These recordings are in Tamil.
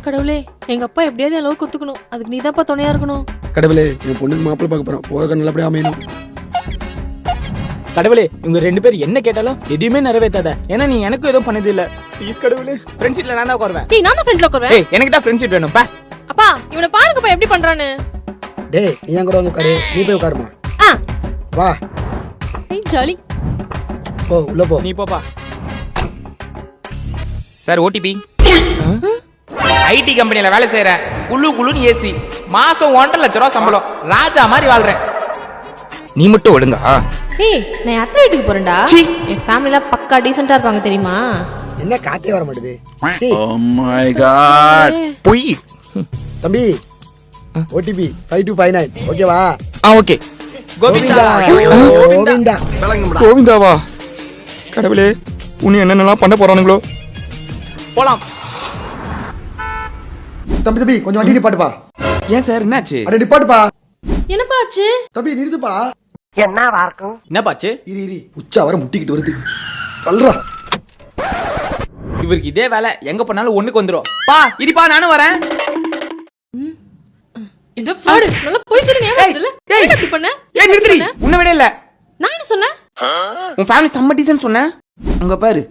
கடவுளே, எங்க அப்பா எப்படியாவது என் லவ் கொத்துக்கணும். அதுக்கு நீ தான்ப்பா துணையா இருக்கணும். கடவுளே, என் பொண்ணுக்கு மாப்பிள்ளை பார்க்க போறோம். போக நல்லபடியா அமையணும். கடவுளே, இவங்க 2 பேர் என்ன கேட்டாலும் எதுவுமே நிறைவேற்றாத. ஏன்னா நீ எனக்கு எதுவும் பண்ணது இல்ல. ப்ளீஸ் கடவுளே. ஃப்ரெண்ட் சீட்ல நான் தான் உட்காருவேன். டேய், நான் தான் ஃப்ரெண்ட்ல உட்காருவேன். ஏய், எனக்கு தான் ஃப்ரெண்ட் சீட் வேணும் பா. அப்பா, இவனை பாருங்கப்பா எப்படி பண்றானு. டேய், நீ என் கூட வந்து உட்காரு. நீ போய் உட்காருமா. வா. ஏய் ஜாலி. போ, உள்ள போ. நீ போப்பா. Sir OTP. ஐடி கம்பெனில வேலை செய்யறேன். குளுன்னு ஏசி. மாசம் 1.5 லட்சம் ரூபாய் சம்பளம். ராஜா மாதிரி வாழ்றேன். நீ மட்டும் ஒழுங்கா? ஏய், நான் அத்தை வீட்டுக்கு போறேன்டா. என் ஃபேமிலில பக்கா டீசென்ட்டா இருப்பாங்க தெரியுமா? என்ன காத்தே வர மாட்டேது. Oh my god. பொய். தம்பி, ஓடிபி 5259. ஓகேவா? ஓகே. கோவிந்தா. கோவிந்தா. கோவிந்தாவா? கடவுளே, உன்னை என்னென்னலாம் பண்ண போறானுங்களோ. போலாம். தம்பி கொஞ்சம் வண்டி நிப்பாட்டுப்பா. ஏன் சார் என்னாச்சு? அட நிப்பாட்டுப்பா. என்னப்பா ஆச்சு? தம்பி நிறுத்துப்பா. என்னப்பாச்சு? இரி உச்சா வர முட்டிக்கிட்டு வருது. தள்ளுறா. இவருக்கு இதே வேலை, எங்க போனாலும் ஒண்ணுக்கு வந்துரும். பா, இடிப்பா, நானும் வரேன். என்ன ஃப்ராட்? நல்லா போய் சொல்லுங்க. ஏமாத்தல. ஏன் இப்படி பண்ண? ஏய் நிறுத்துடி. உன்னை விட இல்ல. நான் என்ன சொன்னேன்? உன் ஃபேமிலி செம்ம டீசன்ட் சொன்னேன். அங்க பாரு.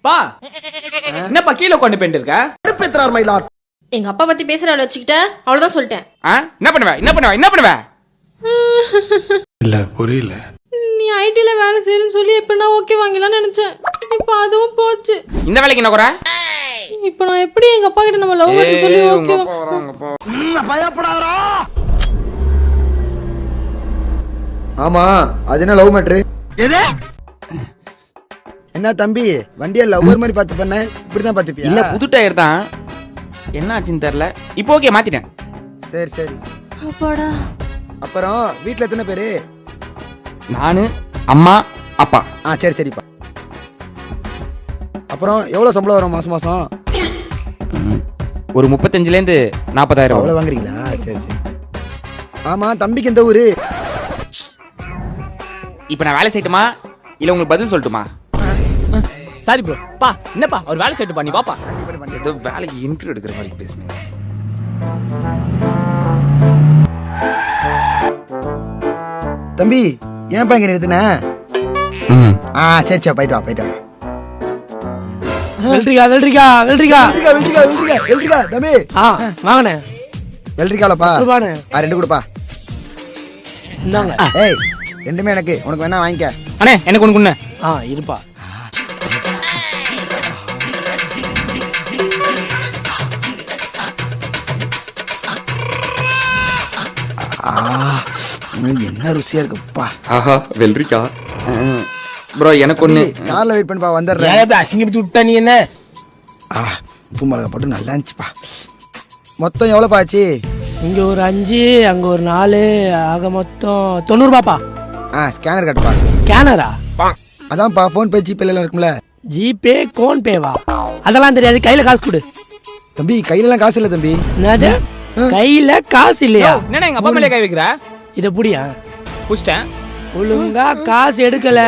பா, என்னப்பா கீழே கொண்டு போயிட்டு இருக்க? பெத்ரார் மை லார்ட். எங்க அப்பா பத்தி பேசுற ஆள வச்சுக்கிட்ட. அவ்வளவுதான் சொல்லிட்டேன். என்ன பண்ணுவ? இல்ல புரியல. நீ ஐடில வேலை செய்யறன்னு சொல்லி இப்ப நான் ஓகே வாங்கலாம்னு நினைச்சேன். இப்ப அதுவும் போச்சு. இந்த வேலைக்கு என்ன குறை? இப்ப நான் எப்படி எங்க அப்பா கிட்ட நம்ம லவ் பண்ணி சொல்லி ஓகே பயப்படாதடா. ஆமா, அது என்ன லவ் மேட்ரு? எது? என்ன தம்பி, வண்டியை லவ்வர் மாதிரி பார்த்து பண்ண? இப்படிதான் பார்த்துப்பியா? இல்ல, புது டயர் தான். என்ன ஆச்சுன்னு தெரியல. இப்போ ஓகே, மாத்திட்டேன். சரி. அப்பாடா. அப்புறம் வீட்ல எத்தனை பேரு? நானு, அம்மா, அப்பா. சரிப்பா. அப்புறம் எவ்வளவு சம்பளம் வரும் மாசம்? ஒரு 35ல இருந்து 40,000. அவ்வளவு வாங்குறீங்களா? சரி. ஆமா, தம்பிக்கு எந்த ஊரு? இப்ப நான் வேலை செய்யட்டுமா இல்ல உங்களுக்கு பதில் சொல்லட்டுமா? Sorry bro. பா, என்னப்பா ஒரு வேலை செட் பண்ணி பாப்பா. ஏதோ வேலைக்கு இன்டர்வியூ எடுக்கிற மாதிரி பேசுனேன். தம்பி, ஏன்பா இங்க நிறுத்தின? சரி போயிட்டு வா. வெல்ட்ரிகா. தம்பி வாங்கண்ணே. வெல்ட்ரிகாலப்பா. 2 கொடுப்பா. இந்தாங்க. ஏய், ரெண்டுமே எனக்கு. உனக்கு வேணா வாங்கிக்க. அண்ணே, எனக்கு ஒண்ணு. இருப்பா. என்ன ருசியா இருக்குப்பா. ஆஹா, வெல்ரிக்கா. ப்ரோ, எனக்கு ஒண்ணு. கார்ல வெயிட் பண்ணப்பா, வந்துடுறேன். அசிங்கப்பட்டு விட்டா நீ என்ன? உப்பு மிளகா போட்டு நல்லா இருந்துச்சுப்பா. மொத்தம் எவ்வளவு ஆச்சு? இங்க ஒரு 5, அங்க ஒரு 4, ஆக மொத்தம் 90 ரூபாப்பா. ஸ்கேனர் கட்டுப்பா. ஸ்கேனரா? அதான்ப்பா, போன் பே ஜிபே எல்லாம் இருக்கும்ல. ஜிபே கோன் பேவா? அதெல்லாம் தெரியாது. கையில காசு கொடு. தம்பி, கையில எல்லாம் காசு இல்ல தம்பி. என்னது? கையில காசு இல்லையா? என்ன எங்க அப்பா மேலே கை வைக்கிற? இத புடியா? புடிச்சிட்டேன். ஒழுங்கா காசு எடுக்கல,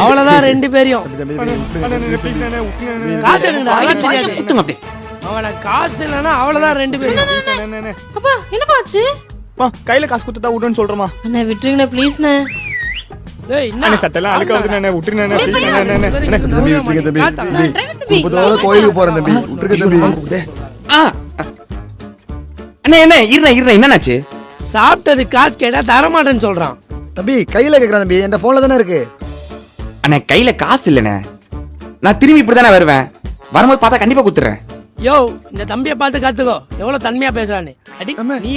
அவ்வளவுதான் 2 பேரையும். காசு எடுங்கடா. குத்துங்க அப்படியே. அவன காசு இல்லனா அவ்வளவுதான் 2 பேரும். அப்பா, என்னப்பா ஆச்சு? கையில காசு குத்துட்டா விடுன்னு சொல்றமா? அண்ணா விட்டுருங்கண்ணே ப்ளீஸ்ண்ணே. டேய், என்ன சட்டெல்லாம் அழுக்காவுதுண்ணே, விட்டுருங்கண்ணே. கோயிலுக்கு போறேன் தம்பி. விட்டுருக்க தம்பி. என்ன என்னாச்சு? சாப்பிட்டது காசு கேட்டா தரமாட்டேன்னு சொல்றான். தம்பி, கையில கேக்குறான் தம்பி. என் போன்ல தானே இருக்கு. அண்ணே, கையில காசு இல்லண்ணே. நான் திரும்பி இப்படிதானே வருவேன். வரும்போது பார்த்தா கண்டிப்பா குத்துறேன். யோ, இந்த தம்பியை பார்த்து கத்துக்கோ, எவ்வளவு தன்மையா பேசுறான்னு. அடி நீ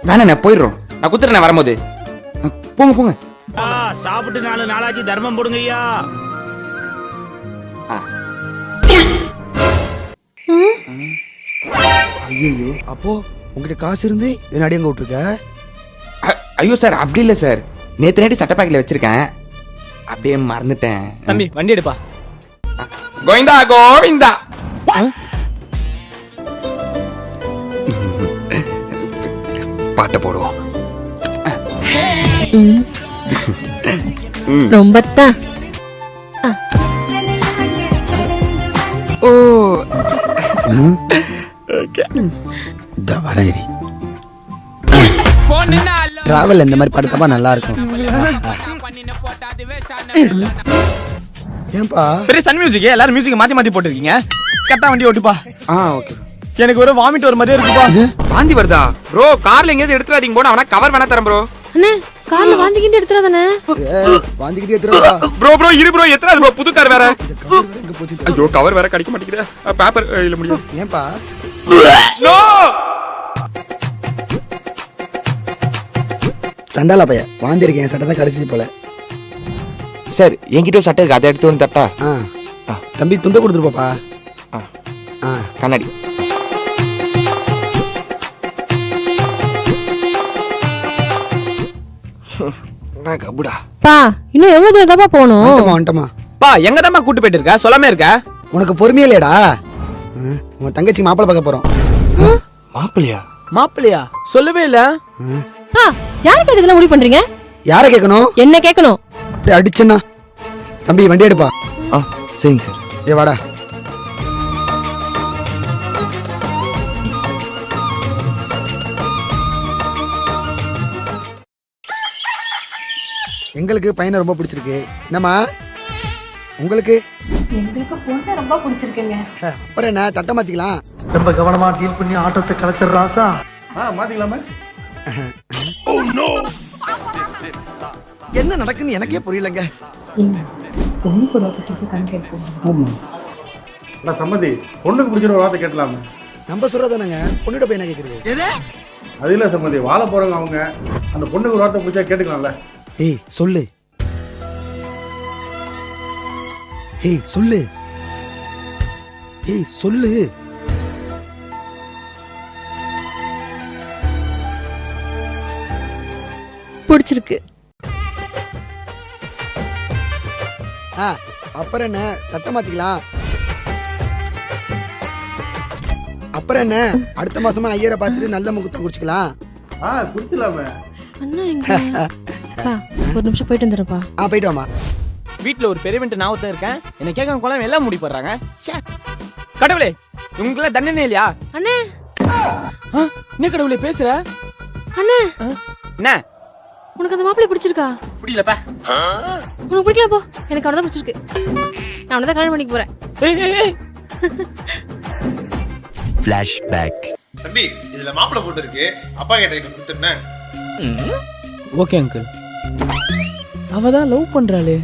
வேணா போயிடுறோம். நான் குத்துறேன் வரும்போது. போங்க. சாப்பிட்டு 4 நாளாச்சு, தர்மம் போடுங்க ஐயா. ஐயோ, அப்போ உங்ககிட்ட காசு இருந்து என்ன அடி அங்க விட்டுருக்க? ஐயோ சார், அப்படி இல்ல சார். நேத்து நைட்டு சட்ட பாக்கெட்ல வச்சிருக்கேன், அப்படியே மறந்துட்டேன். தம்பி, வண்டி எடுப்பா. கோவிந்தா. பாட்ட போடுவோம். ரொம்பத்தான். ஓ இந்த வரேன் டிராவல் இந்த மாதிரி படுத்தப்பா நல்லா இருக்கும். ஏன்பா பெரிய சன் மியூசிக் எல்லாரும் மியூசிக் மாத்தி மாத்தி போட்டுருக்கீங்க. கரெக்டா வண்டி ஓட்டுப்பா. ஓகே. எனக்கு ஒரு வாமிட் வர மாதிரியே இருக்குப்பா. வாந்தி வருதா ப்ரோ? கார்ல எங்கேயாவது எடுத்துறாதீங்க போனா அவனா கவர் வேணா தரேன் ப்ரோ. அண்ணே கார்ல வாந்திக்கிட்டு எடுத்துறாதானே. வாந்திக்கிட்டே எடுத்துறா. ப்ரோ இரு ப்ரோ, எத்தனாவது ப்ரோ? புது கார் வேற. எங்க போச்சு? ஐயோ கவர் வேற கிடைக்க மாட்டேங்குது. பேப்பர் இல்ல முடியும். ஏன்பா நோ சண்டாலா பைய வாந்தி இருக்கேன். சட்டை தான் கடிச்சிச்சு போல. சார் என்கிட்ட சட்டை இருக்கு, அதை எடுத்து வந்து தட்டா? தம்பி துண்டை கொடுத்துருப்பாப்பா. கண்ணாடி. கபுடா பா இன்னும் எவ்வளவு தூரம் தான்ப்பா போகணும்? வந்துட்டமா பா எங்க தாம்மா கூட்டு போயிட்டு இருக்க? சொல்லாமே இருக்க. உனக்கு பொறுமையே இல்லையடா. உன் தங்கச்சி மாப்பிள்ளை பார்க்க போறோம். மாப்பிள்ளையா? மாப்பிள்ளையா? சொல்லவே இல்ல. பா யாரு கேட்டு இதெல்லாம் முடிவு பண்றீங்க? யாரை கேட்கணும்? என்ன கேட்கணும்? அப்படி அடிச்சனா தம்பி வண்டி எடுப்பா. சரிங்க சார். ஏ வாடா. எங்களுக்கு பையனை ரொம்ப பிடிச்சிருக்கு. என்னம்மா உங்களுக்கு? எங்களுக்கு பொண்ணு ரொம்ப பிடிச்சிருக்குங்க. அப்புறம் என்ன தட்டை மாத்திக்கலாம். ரொம்ப கவனமா டீல் பண்ணி ஆட்டத்தை கலைச்சிடுறாசா. மாத்திக்கலாமா? என்ன நடக்குன்னு எனக்கே புரியலங்க. பொண்ணு கூட பற்றி கணக்கெடுத்து நான் சம்மதி. பொண்ணுக்கு பிடிச்சிற ஒரு வார்த்தை கேட்கலாமே. நம்ம சொல்றதானங்க பொண்ணுட பையனை கேக்குறது. அது இல்ல சம்மதி, வாழ போறவங்க அவங்க. அந்த பொண்ணுக்கு ஒரு வார்த்தை பிடிச்சா கேட்டுக்கலாம்ல. ஏய் சொல்லு. ஏய் சொல்லு. ஏய் சொல்லு. பிடிச்சிருக்கு. அப்புறம் என்ன தட்டை மாத்திக்கலாம். அப்புறம் என்ன அடுத்த மாசமா ஐயரை பார்த்துட்டு நல்ல முகத்தை குடிச்சுக்கலாம். குடிச்சலாமே. அண்ணா எங்க? பா ஒரு நிமிஷம் போயிட்டு வந்துடுறப்பா. போயிட்டு வாமா. வீட்டுல ஒரு பெரியவன்ட்டு நான் ஒருத்தன் இருக்கேன். என்ன கேட்க குழம்பு எல்லாம் முடி போடுறாங்க. கடவுளே உங்களை தண்டனை இல்லையா? அண்ணே என்ன கடவுளே பேசுற? அண்ணே என்ன உனக்கு அந்த மாப்பிள்ளை பிடிச்சிருக்கா? புரியலப்பா. உனக்கு பிடிக்கல போ. எனக்கு அவனை தான் பிடிச்சிருக்கு. நான் அவனை தான் கல்யாணம் பண்ணிக்க போறேன். ஃபிளாஷ்பேக். தம்பி இதுல மாப்பிள்ளை போட்டு இருக்கு, அப்பா கிட்ட கொடுத்துட்டேன். Okay uncle. அவதான் லவ் பண்றாளே.